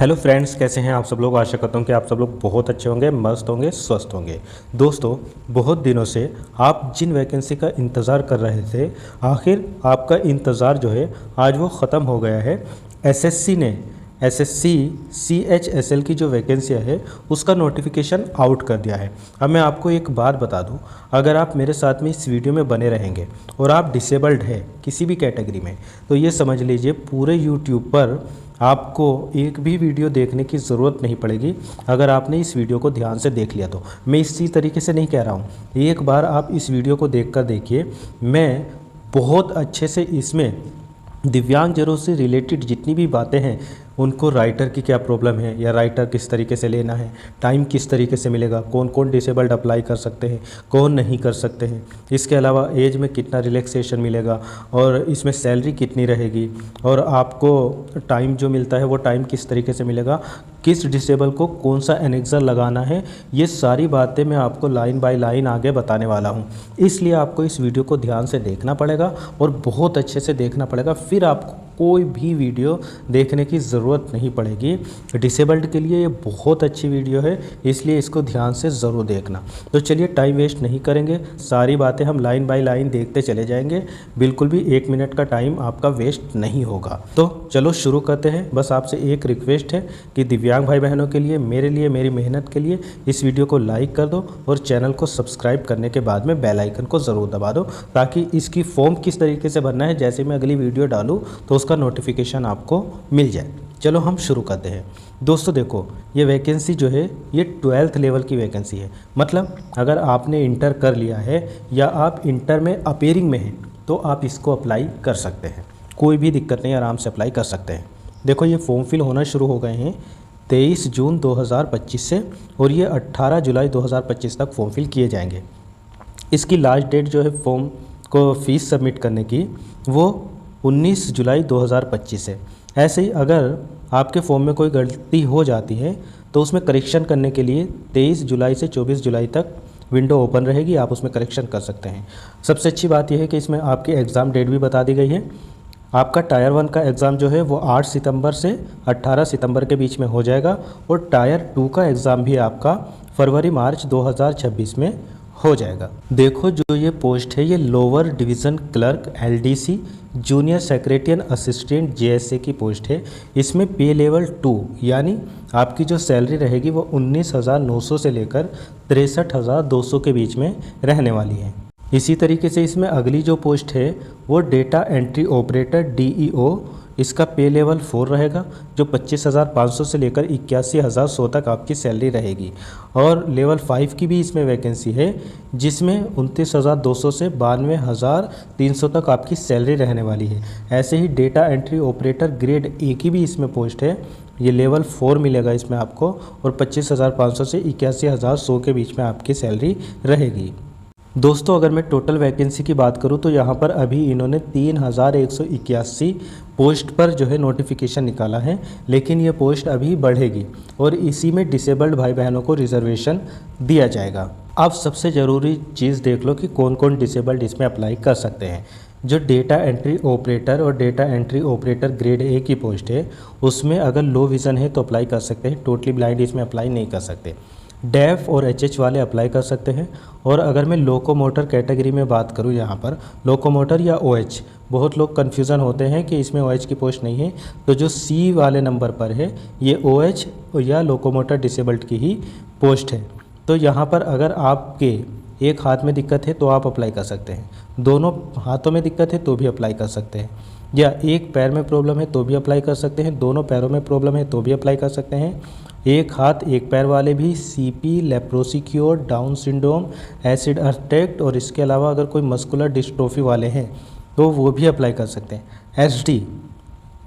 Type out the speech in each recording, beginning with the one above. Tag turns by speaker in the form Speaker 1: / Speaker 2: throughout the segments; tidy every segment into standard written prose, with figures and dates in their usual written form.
Speaker 1: Hello friends, कैसे हैं आप सब लोग। आशा करता हूँ कि आप सब लोग बहुत अच्छे होंगे, मस्त होंगे, स्वस्थ होंगे। दोस्तों, बहुत दिनों से आप जिन वैकेंसी का इंतज़ार कर रहे थे, आखिर आपका इंतज़ार जो है आज वो ख़त्म हो गया है। एसएससी ने एसएससी CHSL की जो वैकेंसी है उसका नोटिफिकेशन आउट कर दिया है। अब मैं आपको एक बात बता दूं, अगर आप मेरे साथ में इस वीडियो में बने रहेंगे और आप डिसेबल्ड है किसी भी कैटेगरी में, तो ये समझ लीजिए पूरे यूट्यूब पर आपको एक भी वीडियो देखने की ज़रूरत नहीं पड़ेगी। अगर आपने इस वीडियो को ध्यान से देख लिया तो मैं इसी तरीके से नहीं कह रहा हूँ, एक बार आप इस वीडियो को देखकर देखिए। मैं बहुत अच्छे से इसमें दिव्यांगजनों से रिलेटेड जितनी भी बातें हैं, उनको राइटर की क्या प्रॉब्लम है या राइटर किस तरीके से लेना है, टाइम किस तरीके से मिलेगा, कौन कौन डिसेबल्ड अप्लाई कर सकते हैं, कौन नहीं कर सकते हैं, इसके अलावा एज में कितना रिलैक्सेशन मिलेगा और इसमें सैलरी कितनी रहेगी, और आपको टाइम जो मिलता है वो टाइम किस तरीके से मिलेगा, किस डिसेबल को कौन सा एनेक्सर लगाना है, ये सारी बातें मैं आपको लाइन बाय लाइन आगे बताने वाला हूँ। इसलिए आपको इस वीडियो को ध्यान से देखना पड़ेगा और बहुत अच्छे से देखना पड़ेगा, फिर आपको कोई भी वीडियो देखने की ज़रूरत नहीं पड़ेगी। डिसेबल्ड के लिए ये बहुत अच्छी वीडियो है, इसलिए इसको ध्यान से ज़रूर देखना। तो चलिए टाइम वेस्ट नहीं करेंगे, सारी बातें हम लाइन बाय लाइन देखते चले जाएंगे। बिल्कुल भी 1 मिनट का टाइम आपका वेस्ट नहीं होगा। तो चलो शुरू करते हैं। बस आपसे एक रिक्वेस्ट है कि दिव्यांग भाई बहनों के लिए, मेरे लिए, मेरी मेहनत के लिए इस वीडियो को लाइक कर दो और चैनल को सब्सक्राइब करने के बाद में बेल आइकन को ज़रूर दबा दो, ताकि इसकी फॉर्म किस तरीके से भरना है, जैसे मैं अगली वीडियो डालूँ तो उसका नोटिफिकेशन आपको मिल जाए। चलो हम शुरू करते हैं। दोस्तों देखो, ये वैकेंसी जो है ये 12th लेवल की वैकेंसी है। मतलब अगर आपने इंटर कर लिया है या आप इंटर में अपेयरिंग में हैं तो आप इसको अप्लाई कर सकते हैं, कोई भी दिक्कत नहीं, आराम से अप्लाई कर सकते हैं। देखो, ये फॉर्म फिल होना शुरू हो गए हैं 23 जून 2025 से, और ये 18 जुलाई 2025 तक फॉर्म फिल किए जाएंगे। इसकी लास्ट डेट जो है फॉर्म को फीस सबमिट करने की, वो 19 जुलाई 2025 है। ऐसे ही अगर आपके फॉर्म में कोई गलती हो जाती है तो उसमें करेक्शन करने के लिए 23 जुलाई से 24 जुलाई तक विंडो ओपन रहेगी, आप उसमें करेक्शन कर सकते हैं। सबसे अच्छी बात यह है कि इसमें आपकी एग्ज़ाम डेट भी बता दी गई है। आपका टायर 1 का एग्ज़ाम जो है वो 8 सितंबर से 18 सितंबर के बीच में हो जाएगा, और टायर 2 का एग्ज़ाम भी आपका फरवरी-मार्च 2026 में हो जाएगा। देखो, जो ये पोस्ट है ये lower division clerk LDC junior secretariat assistant JSA की पोस्ट है। इसमें पे लेवल 2 यानी आपकी जो सैलरी रहेगी वो 19,900 से लेकर 63,200 के बीच में रहने वाली है। इसी तरीके से इसमें अगली जो पोस्ट है वो डेटा एंट्री ऑपरेटर DEO, इसका पे लेवल 4 रहेगा, जो 25,500 से लेकर 81,100 तक आपकी सैलरी रहेगी। और लेवल 5 की भी इसमें वैकेंसी है, जिसमें 29,200 से 92,300 तक आपकी सैलरी रहने वाली है। ऐसे ही data entry operator grade A की भी इसमें पोस्ट है, ये लेवल 4 मिलेगा इसमें आपको, और 25,500 से 81,100 के बीच में आपकी सैलरी रहेगी। दोस्तों, अगर मैं टोटल वैकेंसी की बात करूं तो यहाँ पर अभी इन्होंने 3,181 पोस्ट पर जो है नोटिफिकेशन निकाला है, लेकिन ये पोस्ट अभी बढ़ेगी और इसी में डिसेबल्ड भाई बहनों को रिजर्वेशन दिया जाएगा। अब सबसे ज़रूरी चीज़ देख लो कि कौन कौन डिसेबल्ड इसमें अप्लाई कर सकते हैं। जो डेटा एंट्री ऑपरेटर और data entry operator grade A की पोस्ट है, उसमें अगर लो विज़न है तो अप्लाई कर सकते हैं, टोटली ब्लाइंड इसमें अप्लाई नहीं कर सकते। डेफ और HH वाले अप्लाई कर सकते हैं। और अगर मैं लोकोमोटर कैटेगरी में बात करूं, यहाँ पर लोकोमोटर या OH, बहुत लोग कन्फ्यूज़न होते हैं कि इसमें OH की पोस्ट नहीं है, तो जो C वाले नंबर पर है ये OH या लोकोमोटर डिसेबल्ड की ही पोस्ट है। तो यहाँ पर अगर आपके एक हाथ में दिक्कत है तो आप अप्लाई कर सकते हैं, दोनों हाथों में दिक्कत है तो भी अप्लाई कर सकते हैं, या एक पैर में प्रॉब्लम है तो भी अप्लाई कर सकते हैं, दोनों पैरों में प्रॉब्लम है तो भी अप्लाई कर सकते हैं। एक हाथ एक पैर वाले भी CP, leprosy cure, down syndrome, acid attack, और इसके अलावा अगर कोई मस्कुलर डिस्ट्रोफी वाले हैं तो वो भी अप्लाई कर सकते हैं। SD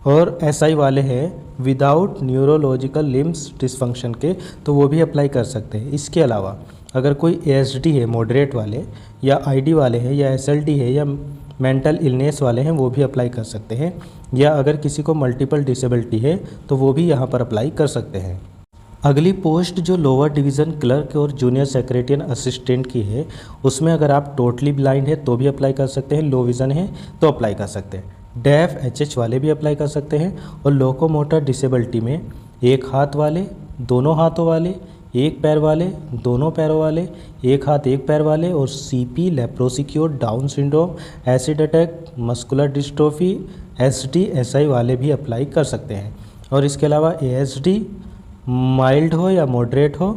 Speaker 1: और SI वाले हैं विदाउट न्यूरोलॉजिकल लिम्स डिसफंक्शन के, तो वो भी अप्लाई कर सकते हैं। इसके अलावा अगर कोई ASD है मॉडरेट वाले, या ID वाले हैं, या SLD है, या मेंटल इलनेस वाले हैं, वो भी अप्लाई कर सकते हैं। या अगर किसी को मल्टीपल डिसेबिलिटी है तो वो भी यहाँ पर अप्लाई कर सकते हैं। अगली पोस्ट जो लोअर डिवीज़न क्लर्क और जूनियर सेक्रेटरियन असिस्टेंट की है, उसमें अगर आप टोटली ब्लाइंड है तो भी अप्लाई कर सकते हैं, लो विज़न है तो अप्लाई कर सकते हैं। डेफ HH वाले भी अप्लाई कर सकते हैं। और लोकोमोटर डिसेबिलिटी में एक हाथ वाले, दोनों हाथों वाले, एक पैर वाले, दोनों पैरों वाले, एक हाथ एक पैर वाले, और CP, leprosy cured, down syndrome, acid attack, muscular dystrophy, SD, SI वाले भी अप्लाई कर सकते हैं। और इसके अलावा एएसडी माइल्ड हो या मॉडरेट हो,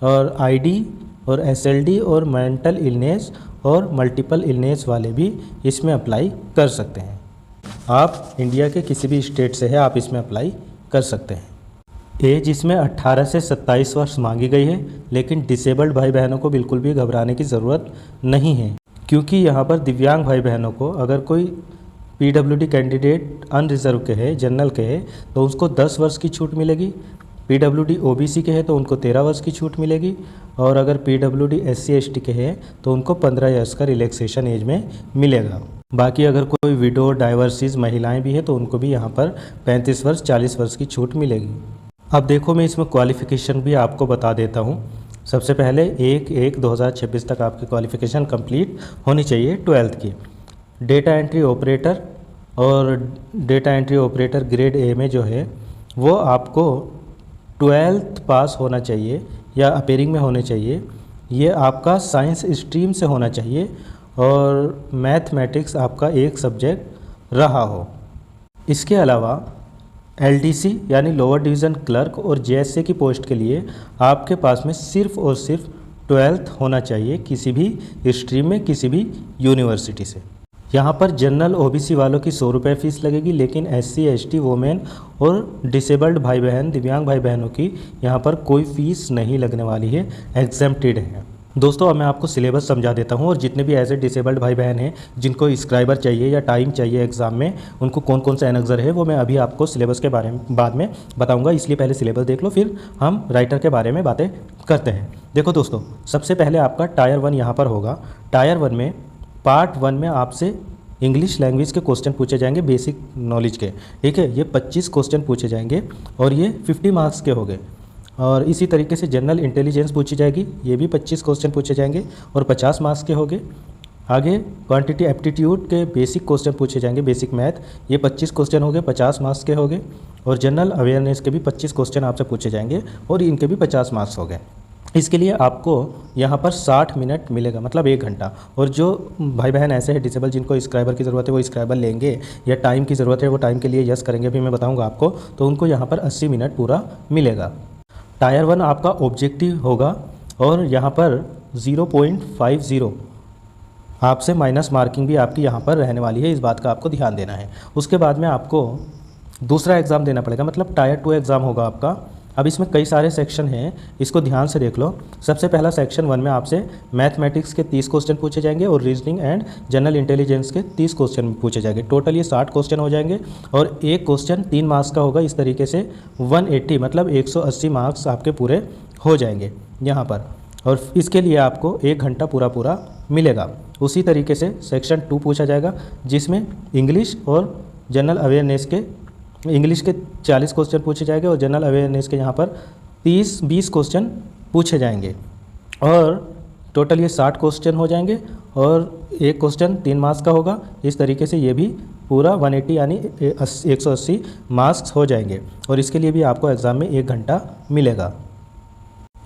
Speaker 1: और आईडी और एसएलडी और मेंटल इलनेस और मल्टीपल इलनेस वाले भी इसमें अप्लाई कर सकते हैं। आप इंडिया के किसी भी स्टेट से है, आप इसमें अप्लाई कर सकते हैं। एज इसमें 18 से 27 वर्ष मांगी गई है, लेकिन डिसेबल्ड भाई बहनों को बिल्कुल भी घबराने की ज़रूरत नहीं है, क्योंकि यहाँ पर दिव्यांग भाई बहनों को अगर कोई पीडब्ल्यूडी कैंडिडेट अनरिजर्व के है, जनरल के है, तो उसको 10 वर्ष की छूट मिलेगी। पीडब्ल्यूडी ओबीसी के है तो उनको 13 वर्ष की छूट मिलेगी, और अगर पीडब्ल्यूडी एससी एसटी के हैं तो उनको 15 ईयर्स का रिलैक्सेशन एज में मिलेगा। बाकी अगर कोई विडो, डाइवर्सिस महिलाएं भी हैं तो उनको भी यहाँ पर 35 वर्ष 40 वर्ष की छूट मिलेगी। अब देखो, मैं इसमें क्वालिफ़िकेशन भी आपको बता देता हूँ। सबसे पहले 1/1/2026 तक आपकी क्वालिफ़िकेशन कंप्लीट होनी चाहिए 12th की। डेटा एंट्री ऑपरेटर और data entry operator grade A में जो है वो आपको 12th पास होना चाहिए या अपेयरिंग में होने चाहिए। ये आपका साइंस स्ट्रीम से होना चाहिए और मैथमेटिक्स आपका एक सब्जेक्ट रहा हो। इसके अलावा एलडीसी यानी लोअर डिवीज़न क्लर्क और जेएसए की पोस्ट के लिए आपके पास में सिर्फ और सिर्फ 12th होना चाहिए किसी भी स्ट्रीम में, किसी भी यूनिवर्सिटी से। यहाँ पर जनरल ओबीसी वालों की 100 रुपये फ़ीस लगेगी, लेकिन एससी, एसटी, वोमेन और डिसेबल्ड भाई बहन, दिव्यांग भाई बहनों की यहाँ पर कोई फ़ीस नहीं लगने वाली है, एग्जेम्प्टेड है। दोस्तों, अब मैं आपको सिलेबस समझा देता हूँ, और जितने भी एज ए डिसेबल्ड भाई बहन हैं जिनको स्क्राइबर चाहिए या टाइम चाहिए एग्ज़ाम में, उनको कौन कौन सा एनेक्सर है वो मैं अभी आपको सिलेबस के बारे में बाद में बताऊँगा। इसलिए पहले सिलेबस देख लो, फिर हम राइटर के बारे में बातें करते हैं। देखो दोस्तों, सबसे पहले आपका टायर 1 यहाँ पर होगा। टायर 1 में पार्ट 1 में आपसे इंग्लिश लैंग्वेज के क्वेश्चन पूछे जाएंगे, बेसिक नॉलेज के, ठीक है। ये 25 क्वेश्चन पूछे जाएंगे और ये 50 मार्क्स के हो गए। और इसी तरीके से जनरल इंटेलिजेंस पूछी जाएगी, ये भी 25 क्वेश्चन पूछे जाएंगे और 50 मार्क्स के हो गए। आगे क्वांटिटी एप्टीट्यूड के बेसिक क्वेश्चन पूछे जाएंगे, बेसिक मैथ, ये 25 क्वेश्चन हो गए, 50 मार्क्स के हो गए। और जनरल अवेयरनेस के भी 25 क्वेश्चन आपसे पूछे जाएंगे और इनके भी 50 मार्क्स हो गए। इसके लिए आपको यहाँ पर 60 मिनट मिलेगा, मतलब 1 घंटा। और जो भाई बहन ऐसे हैं डिसेबल जिनको स्क्राइबर की ज़रूरत है वो स्क्राइबर लेंगे, या टाइम की ज़रूरत है वो टाइम के लिए यस करेंगे, अभी मैं बताऊँगा आपको, तो उनको यहाँ पर 80 मिनट पूरा मिलेगा। टायर 1 आपका ऑब्जेक्टिव होगा और यहाँ पर 0.50 आपसे माइनस मार्किंग भी आपकी यहाँ पर रहने वाली है, इस बात का आपको ध्यान देना है। उसके बाद में आपको दूसरा एग्ज़ाम देना पड़ेगा, मतलब टायर 2 एग्ज़ाम होगा आपका। अब इसमें कई सारे सेक्शन हैं, इसको ध्यान से देख लो। सबसे पहला सेक्शन 1 में आपसे मैथमेटिक्स के 30 क्वेश्चन पूछे जाएंगे और रीजनिंग एंड जनरल इंटेलिजेंस के 30 क्वेश्चन पूछे जाएंगे। टोटल ये 60 क्वेश्चन हो जाएंगे और एक क्वेश्चन 3 मार्क्स का होगा। इस तरीके से 180 मतलब 180 मार्क्स आपके पूरे हो जाएंगे यहाँ पर, और इसके लिए आपको 1 घंटा पूरा मिलेगा। उसी तरीके से सेक्शन 2 पूछा जाएगा, जिसमें इंग्लिश और जनरल अवेयरनेस के, इंग्लिश के 40 क्वेश्चन पूछे जाएंगे और जनरल अवेयरनेस के यहाँ पर 30-20 क्वेश्चन पूछे जाएंगे, और टोटल ये 60 क्वेश्चन हो जाएंगे और एक क्वेश्चन 3 मार्क्स का होगा। इस तरीके से ये भी पूरा 180 यानी 180 मार्क्स हो जाएंगे, और इसके लिए भी आपको एग्ज़ाम में 1 घंटा मिलेगा।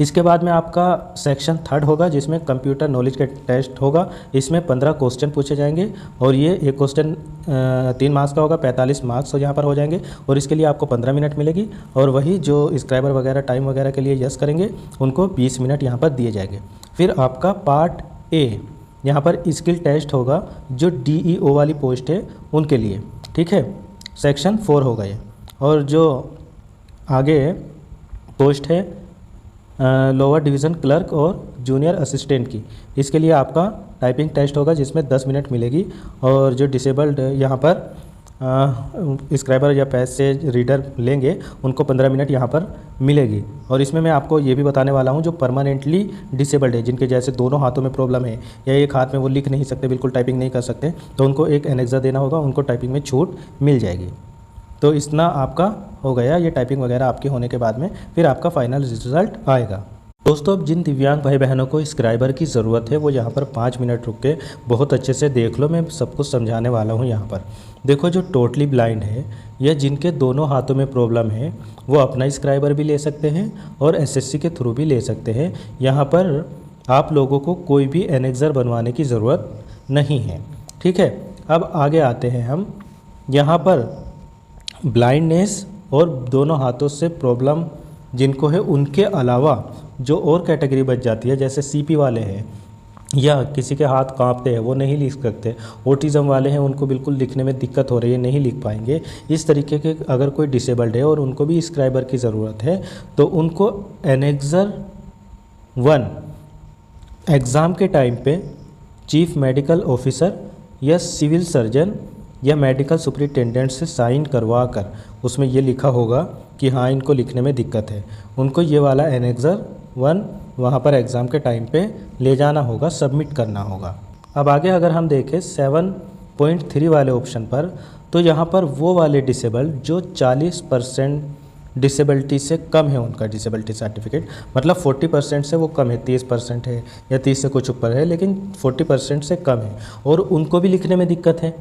Speaker 1: इसके बाद में आपका सेक्शन 3 होगा, जिसमें कंप्यूटर नॉलेज का टेस्ट होगा। इसमें 15 क्वेश्चन पूछे जाएंगे और ये एक क्वेश्चन 3 मार्क्स का होगा, 45 मार्क्स यहाँ पर हो जाएंगे, और इसके लिए आपको 15 मिनट मिलेगी। और वही जो स्क्राइबर वगैरह टाइम वगैरह के लिए यस करेंगे उनको 20 मिनट यहाँ पर दिए जाएंगे। फिर आपका पार्ट ए, यहाँ पर स्किल टेस्ट होगा, जो DEO वाली पोस्ट है उनके लिए, ठीक है। सेक्शन 4 होगा ये। और जो आगे पोस्ट है लोअर डिवीज़न क्लर्क और जूनियर असिस्टेंट की, इसके लिए आपका टाइपिंग टेस्ट होगा, जिसमें 10 मिनट मिलेगी। और जो डिसेबल्ड यहाँ पर स्क्राइबर या पैसेज रीडर लेंगे उनको 15 मिनट यहाँ पर मिलेगी। और इसमें मैं आपको ये भी बताने वाला हूँ, जो परमानेंटली डिसेबल्ड है, जिनके जैसे दोनों हाथों में प्रॉब्लम है या एक हाथ में वो लिख नहीं सकते, बिल्कुल टाइपिंग नहीं कर सकते, तो उनको एक एनेक्सर देना होगा, उनको टाइपिंग में छूट मिल जाएगी। तो इतना आपका हो गया, ये टाइपिंग वगैरह आपके होने के बाद में फिर आपका फाइनल रिजल्ट आएगा। दोस्तों अब जिन दिव्यांग भाई बहनों को स्क्राइबर की ज़रूरत है वो यहाँ पर 5 मिनट रुक के बहुत अच्छे से देख लो। मैं सब कुछ समझाने वाला हूँ। यहाँ पर देखो, जो टोटली ब्लाइंड है या जिनके दोनों हाथों में प्रॉब्लम है वो अपना स्क्राइबर भी ले सकते हैं और एसएससी के थ्रू भी ले सकते हैं। यहाँ पर आप लोगों को कोई भी एनेक्सर बनवाने की ज़रूरत नहीं है। ठीक है, अब आगे आते हैं हम। यहाँ पर ब्लाइंडनेस और दोनों हाथों से प्रॉब्लम जिनको है उनके अलावा जो और कैटेगरी बच जाती है, जैसे सीपी वाले हैं या किसी के हाथ कांपते हैं वो नहीं लिख सकते, ऑटिज़म वाले हैं उनको बिल्कुल लिखने में दिक्कत हो रही है, नहीं लिख पाएंगे, इस तरीके के अगर कोई डिसेबल्ड है और उनको भी स्क्राइबर की ज़रूरत है तो उनको एनेक्सर 1 एग्ज़ाम के टाइम पे चीफ मेडिकल ऑफिसर या सिविल सर्जन या मेडिकल सुपरिटेंडेंट से साइन करवा कर उसमें ये लिखा होगा कि हाँ इनको लिखने में दिक्कत है, उनको ये वाला एनेक्सर 1 वहाँ पर एग्ज़ाम के टाइम पे ले जाना होगा, सबमिट करना होगा। अब आगे अगर हम देखें 7.3 वाले ऑप्शन पर, तो यहाँ पर वो वाले डिसेबल्ड जो 40% डिसेबिलिटी से कम है उनका डिसेबिलिटी सर्टिफिकेट, मतलब 40% से वो कम है, 30% है या 30 से कुछ ऊपर है लेकिन 40% से कम है और उनको भी लिखने में दिक्कत है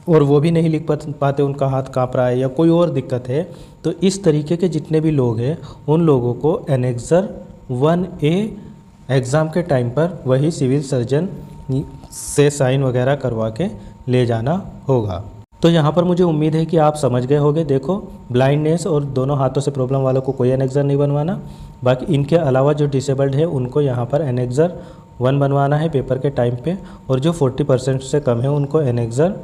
Speaker 1: और वो भी नहीं लिख पाते, उनका हाथ काँप रहा है या कोई और दिक्कत है, तो इस तरीके के जितने भी लोग हैं उन लोगों को एनेक्सर 1A एग्ज़ाम के टाइम पर वही सिविल सर्जन से साइन वगैरह करवा के ले जाना होगा। तो यहाँ पर मुझे उम्मीद है कि आप समझ गए होंगे। देखो, ब्लाइंडनेस और दोनों हाथों से प्रॉब्लम वालों को कोई एनेक्सर नहीं बनवाना, बाकी इनके अलावा जो डिसेबल्ड है उनको यहाँ पर एनेक्सर 1 बनवाना है पेपर के टाइम पे, और जो 40% से कम है उनको एनेक्सर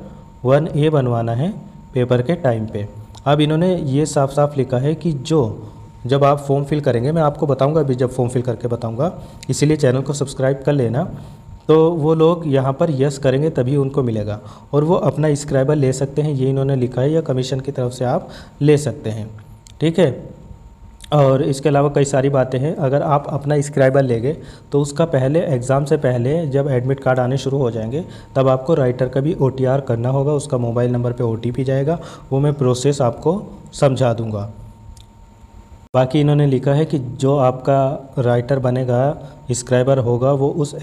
Speaker 1: 1A बनवाना है पेपर के टाइम पे। अब इन्होंने ये साफ साफ लिखा है कि जब आप फॉर्म फिल करेंगे, मैं आपको बताऊंगा अभी जब फॉर्म फिल करके बताऊंगा, इसीलिए चैनल को सब्सक्राइब कर लेना, तो वो लोग यहाँ पर यस करेंगे तभी उनको मिलेगा और वो अपना स्क्राइबर ले सकते हैं, ये इन्होंने लिखा है, या कमीशन की तरफ से आप ले सकते हैं। ठीक है, और इसके अलावा कई सारी बातें हैं। अगर आप अपना स्क्राइबर लेंगे तो उसका पहले एग्ज़ाम से पहले जब एडमिट कार्ड आने शुरू हो जाएंगे तब आपको राइटर का भी OTR करना होगा, उसका मोबाइल नंबर पे OTP जाएगा, वो मैं प्रोसेस आपको समझा दूंगा। बाकी इन्होंने लिखा है कि जो आपका राइटर बनेगा, स्क्राइबर होगा, वो उस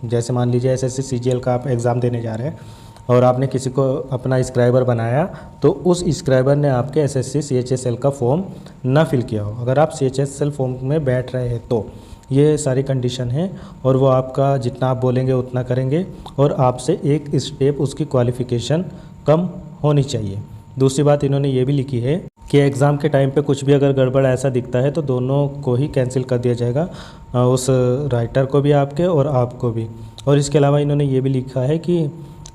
Speaker 1: जैसे मान लीजिए SSC CGL का आप एग्ज़ाम देने जा रहे हैं और आपने किसी को अपना स्क्राइबर बनाया, तो उस स्क्राइबर ने आपके SSC CHSL का फॉर्म ना फिल किया हो, अगर आप CHSL फॉर्म में बैठ रहे हैं तो ये सारी कंडीशन है, और वो आपका जितना आप बोलेंगे उतना करेंगे और आपसे एक स्टेप उसकी क्वालिफ़िकेशन कम होनी चाहिए। दूसरी बात इन्होंने ये भी लिखी है कि एग्ज़ाम के टाइम पे कुछ भी अगर गड़बड़ ऐसा दिखता है तो दोनों को ही कैंसिल कर दिया जाएगा, उस राइटर को भी आपके और आपको भी। और इसके अलावा इन्होंने ये भी लिखा है कि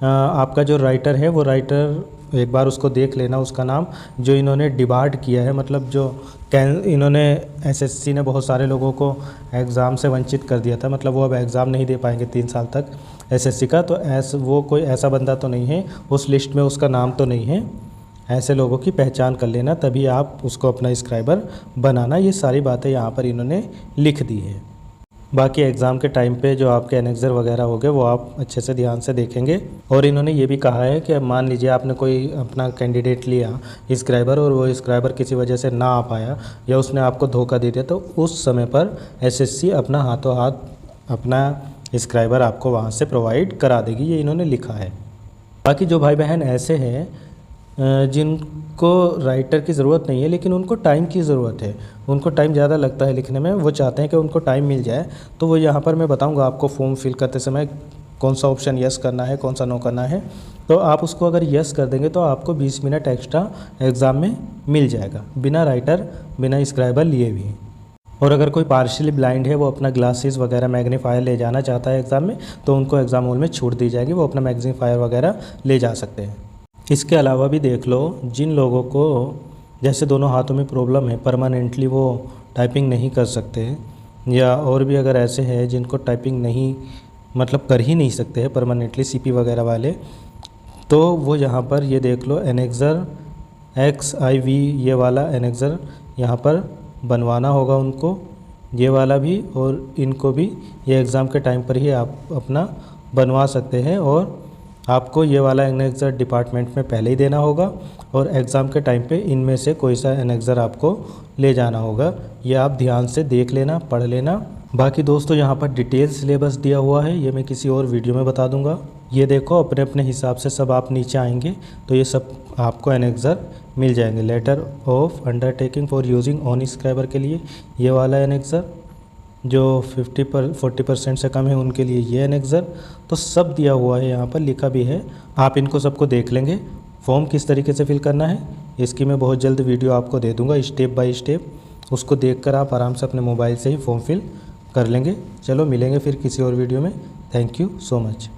Speaker 1: आपका जो राइटर है वो राइटर एक बार उसको देख लेना, उसका नाम जो इन्होंने डिबार्ड किया है, मतलब जो इन्होंने SSC ने बहुत सारे लोगों को एग्ज़ाम से वंचित कर दिया था, मतलब वो अब एग्ज़ाम नहीं दे पाएंगे 3 साल तक SSC का, तो वो कोई ऐसा बंदा तो नहीं है, उस लिस्ट में उसका नाम तो नहीं है, ऐसे लोगों की पहचान कर लेना तभी आप उसको अपना स्क्राइबर बनाना। ये सारी बातें यहाँ पर इन्होंने लिख दी है। बाकी एग्ज़ाम के टाइम पे जो आपके एनेक्सर वगैरह हो गए वो आप अच्छे से ध्यान से देखेंगे। और इन्होंने ये भी कहा है कि मान लीजिए आपने कोई अपना कैंडिडेट लिया स्क्राइबर और वो स्क्राइबर किसी वजह से ना आ पाया या उसने आपको धोखा दे दिया, तो उस समय पर SSC अपना हाथों हाथ अपना स्क्राइबर आपको वहाँ से प्रोवाइड करा देगी, ये इन्होंने लिखा है। बाकी जो भाई बहन ऐसे हैं जिनको राइटर की ज़रूरत नहीं है लेकिन उनको टाइम की ज़रूरत है, उनको टाइम ज़्यादा लगता है लिखने में, वो चाहते हैं कि उनको टाइम मिल जाए, तो वो यहाँ पर मैं बताऊँगा आपको फॉर्म फिल करते समय कौन सा ऑप्शन यस करना है, कौन सा नो करना है। तो आप उसको अगर यस कर देंगे तो आपको 20 मिनट एक्स्ट्रा एग्ज़ाम में मिल जाएगा, बिना राइटर बिना स्क्राइबर लिए भी। और अगर कोई पार्शियली ब्लाइंड है, वो अपना ग्लासेस वगैरह मैग्नीफायर ले जाना चाहता है एग्ज़ाम में, तो उनको एग्ज़ाम हॉल में छूट दी जाएगी, वो अपना मैग्नीफायर वगैरह ले जा सकते हैं। इसके अलावा भी देख लो, जिन लोगों को जैसे दोनों हाथों में प्रॉब्लम है, परमानेंटली वो टाइपिंग नहीं कर सकते, या और भी अगर ऐसे हैं जिनको टाइपिंग नहीं मतलब कर ही नहीं सकते हैं परमानेंटली, CP वगैरह वाले, तो वो यहाँ पर ये देख लो एनेक्सर XIV ये वाला एनेक्सर यहाँ पर बनवाना होगा उनको, ये वाला भी और इनको भी, ये एग्ज़ाम के टाइम पर ही आप अपना बनवा सकते हैं और आपको ये वाला एनेक्सर डिपार्टमेंट में पहले ही देना होगा और एग्ज़ाम के टाइम पे इनमें से कोई सा एनेक्सर आपको ले जाना होगा। ये आप ध्यान से देख लेना, पढ़ लेना। बाकी दोस्तों यहाँ पर डिटेल सिलेबस दिया हुआ है, ये मैं किसी और वीडियो में बता दूंगा। ये देखो अपने अपने हिसाब से सब आप नीचे आएंगे तो ये सब आपको एनेक्सर मिल जाएंगे। Letter of undertaking for using on scriber के लिए ये वाला एनेक्सर, जो 40% से कम है उनके लिए ये एनेक्सर, तो सब दिया हुआ है, यहाँ पर लिखा भी है। आप इनको सबको देख लेंगे। फॉर्म किस तरीके से फिल करना है इसकी मैं बहुत जल्द वीडियो आपको दे दूँगा स्टेप बाय स्टेप। उसको देखकर आप आराम से अपने मोबाइल से ही फॉर्म फिल कर लेंगे। चलो मिलेंगे फिर किसी और वीडियो में। Thank you so much.